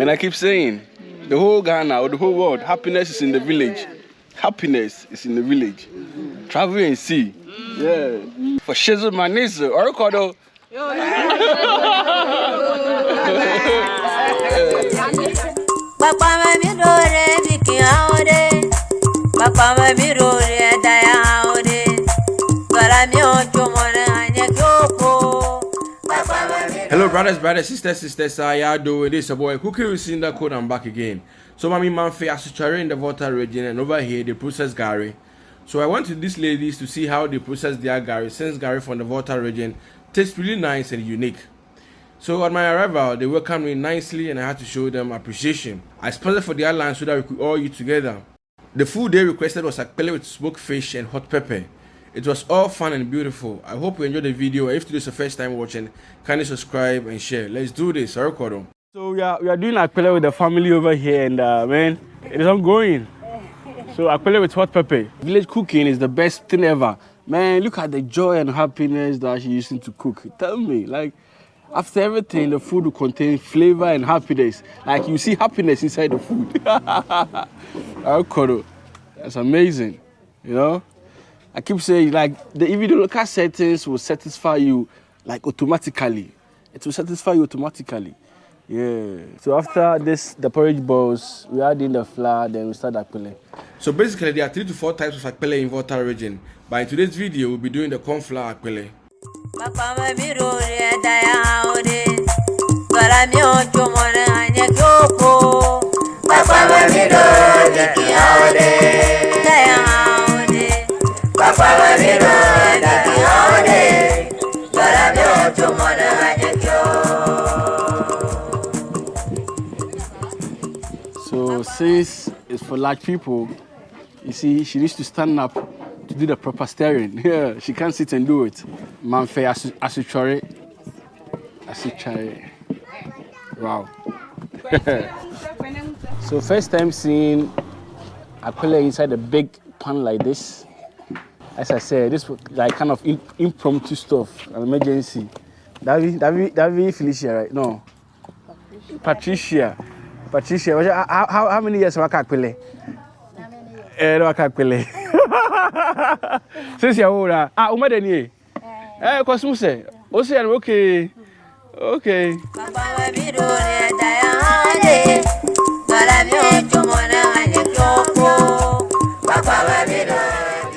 Man, I keep saying, the whole Ghana or the whole world, happiness is in the village. Happiness is in the village. Travel and see. Yeah. For shizzle my niece, or Kodo. Hello brothers, sisters, how y'all doing? This is your boy Cookie with Sindaco, and I'm back again. So Mami Manfe Asuchare in the Volta region, and over here they process gari. So I went to these ladies to see how they process their gari, since gari from the Volta region tastes really nice and unique. So on my arrival, they welcomed me nicely and I had to show them appreciation. I sponsored for their lunch so that we could all eat together. The food they requested was akpele with smoked fish and hot pepper. It was all fun and beautiful. I hope you enjoyed the video. If this is your first time watching, kindly subscribe and share. Let's do this. So we are doing akpele with the family over here, and man, it is ongoing. So akpele with hot pepper. Village cooking is the best thing ever. Man, look at the joy and happiness that she's using to cook. Tell me, like, after everything, the food will contain flavor and happiness. Like, you see happiness inside the food. That's amazing, you know? I keep saying, like, even the local settings will satisfy you, like, automatically. It will satisfy you automatically. Yeah. So after this, the porridge bowls, we add in the flour, then we start akpele. So basically, there are 3 to 4 types of akpele in Volta region. But in today's video, we'll be doing the corn flour akpele. So since it's for large people, you see, she needs to stand up to do the proper stirring. Yeah, she can't sit and do it. Manfe asuchare. Wow. So first time seeing akpele inside a big pan like this. As I said, this was like kind of impromptu stuff, an emergency. David Felicia, right? No. Patricia. How many years have akpele? No akpele. Since you're older. Umadeni. Kosmuse. Ocean, okay. Okay.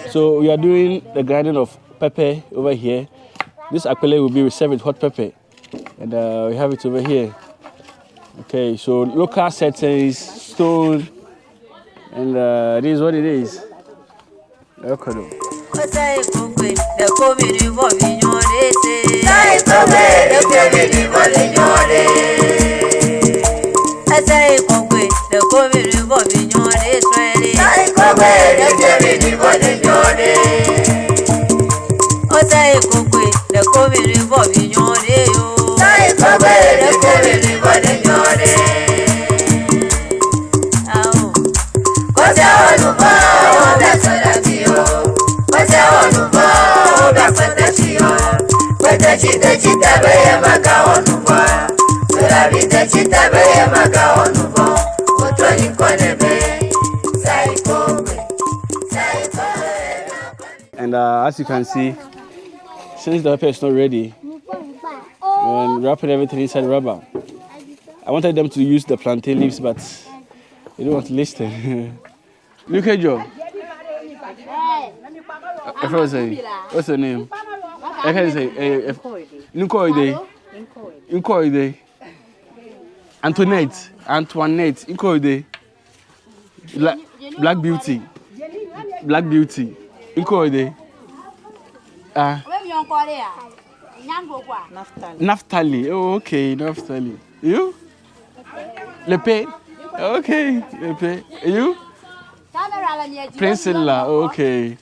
So we are doing the grinding of pepper over here. This akpele will be served with hot pepper, and we have it over here. Okay, so local settings, stone, and this is what it is. Okay. And as you can see, since the pepper is not ready, we're wrapping everything inside rubber. I wanted them to use the plantain leaves, but they don't want to listen. Look at Joe. What's her name? I can say Nkoide. Antoinette. Nkoide. Black Beauty. Nkoide. Naftali. Oh, okay, Naftali. You? Lepe. Okay, Lepe. You? Priscilla. Okay.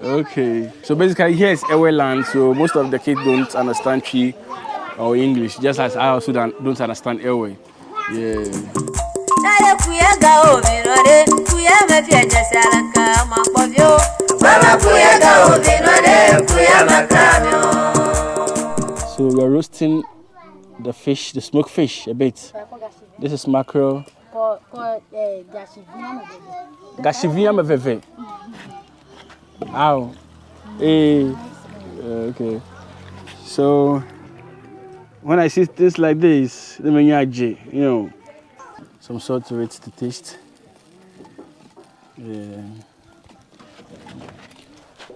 Okay. So basically, here is Ewe land, so most of the kids don't understand Chi or English, just as I also don't understand Ewe. Yeah. So we are roasting the fish, the smoked fish a bit. This is mackerel. Gashivia meveve. Ow. Okay. So when I see this like this, some salt to it to taste. Yeah.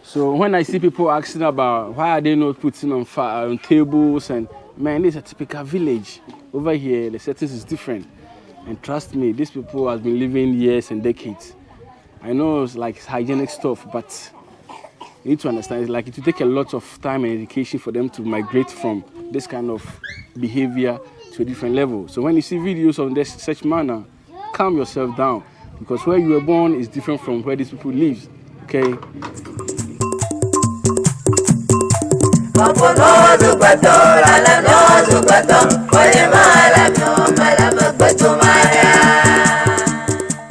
So when I see people asking about why are they not putting on tables, and man, this is a typical village. Over here, the settings is different. And trust me, these people have been living years and decades. I know it's like hygienic stuff, but you need to understand, it's like it will take a lot of time and education for them to migrate from this kind of behavior to a different level. So when you see videos on this such manner, calm yourself down, because where you were born is different from where these people live. Okay?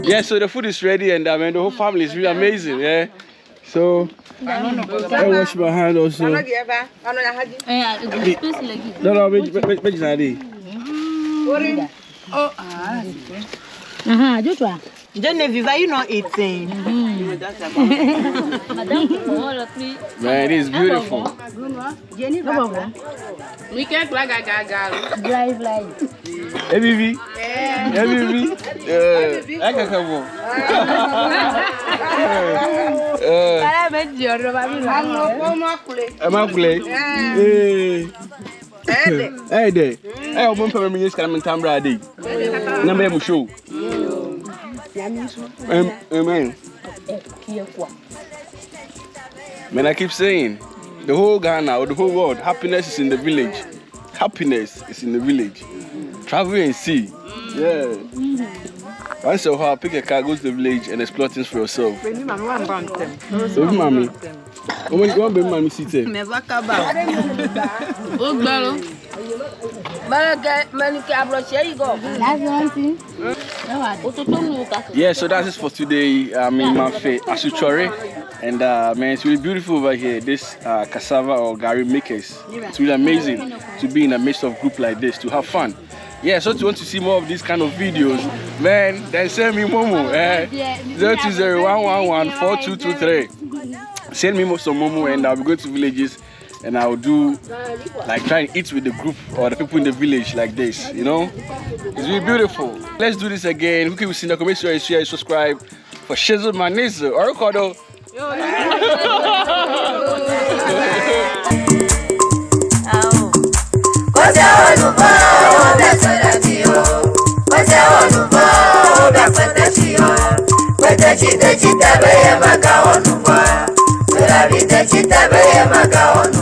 Yeah, so the food is ready, and the whole family is really amazing. Yeah, so I wash my hand also. No, Genevieve, are you not eating? Man, it is beautiful. We can't like a Hey, Vivi. Hey, Vivi. ANKAFUL. Hey, there. Hey, I'm going to be coming to Brady. Number show. Amen. Man, I keep saying, the whole Ghana or the whole world, happiness is in the village. Happiness is in the village. Travel and see. Yeah. Once a while, pick a car, go to the village and explore things for yourself. Baby, mommy. Baby, mommy, sit here. Yeah, so that's it for today. I'm in Manfe, Asuchore, and man, it's really beautiful over here. This cassava or gari makers. It's really amazing to be in the midst of a group like this, to have fun. Yeah, so if you want to see more of these kind of videos, man, then send me Momo. 020-111-4223. Send me some Momo, and I'll be going to villages, and I'll do like try and eat with the group or the people in the village like this. You know, it's really beautiful. Let's do this again. Who can see the comment, share, and subscribe for Shizzle Manizo or Kodo. Chita be maka onu